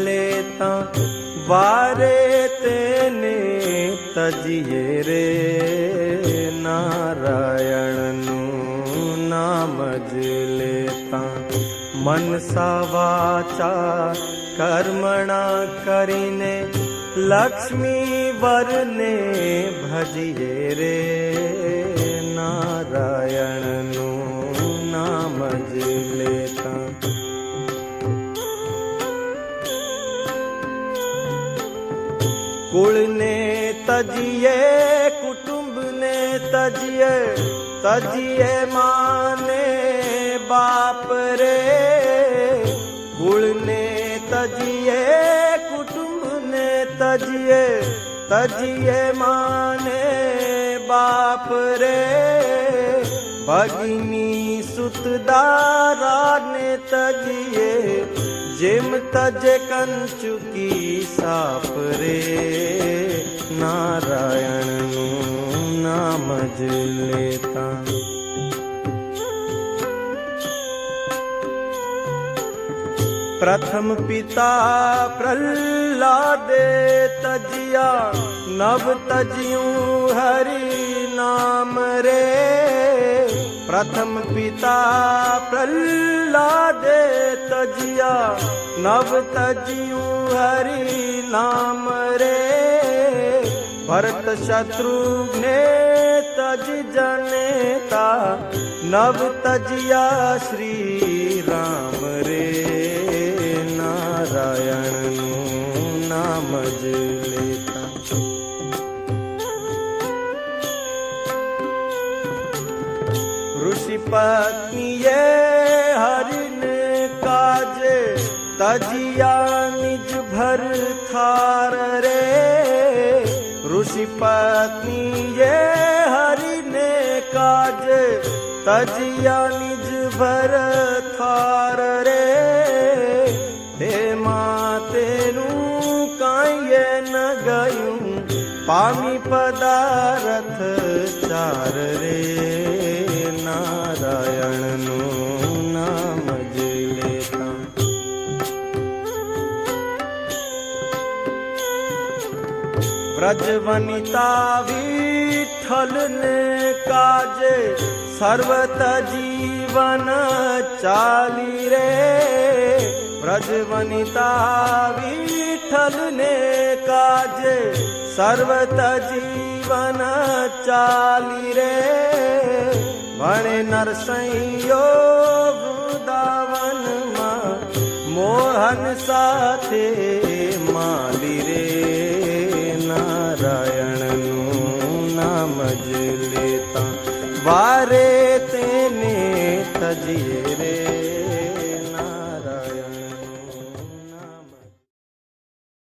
लेता वारे तेने तजिए रे नारायण नाम ज लेता मनसा वाचा कर्मणा करीने लक्ष्मी वरने भजिए रे नारायण नाम ज लेता कुल ने तजिए कुटुंब ने तजिए तजिए माने बाप रे कुल ने तजिए कुटुंब ने तजिए तजिए माने बाप रे भगिनी सुतदारा ने तजिए जिम तजे कंचुकी साप रे नारायण नाम ज लेता प्रथम पिता प्रहलाद तजिया नव तजियूं हरि नाम रे प्रथम पिता प्रहलाद तजिया नव तजियूं हरि नाम रे भरत शत्रुघ्ने तज जनेता नव तजिया श्री राम रे नारायण नाम ज लेता ऋषि पत्नी ये हरिन काजे तजिया निज भर थार रे ऋषि पत्नी ये हरिने काजे तजिया निज भर थार रे हे मातेनु काये न गयूं पामी पदारथ चार रे नारायण नाम ज लेता व्रज वनिता विठल ने काजे सर्वत जीवन चाली रे व्रज वनिता विठल ने काजे सर्वत जीवन चाली रे भणे नरसैयो वृंदावन मोहन साथे माली रे नारायण नाम ज लेता वारे तेने तजिए रे।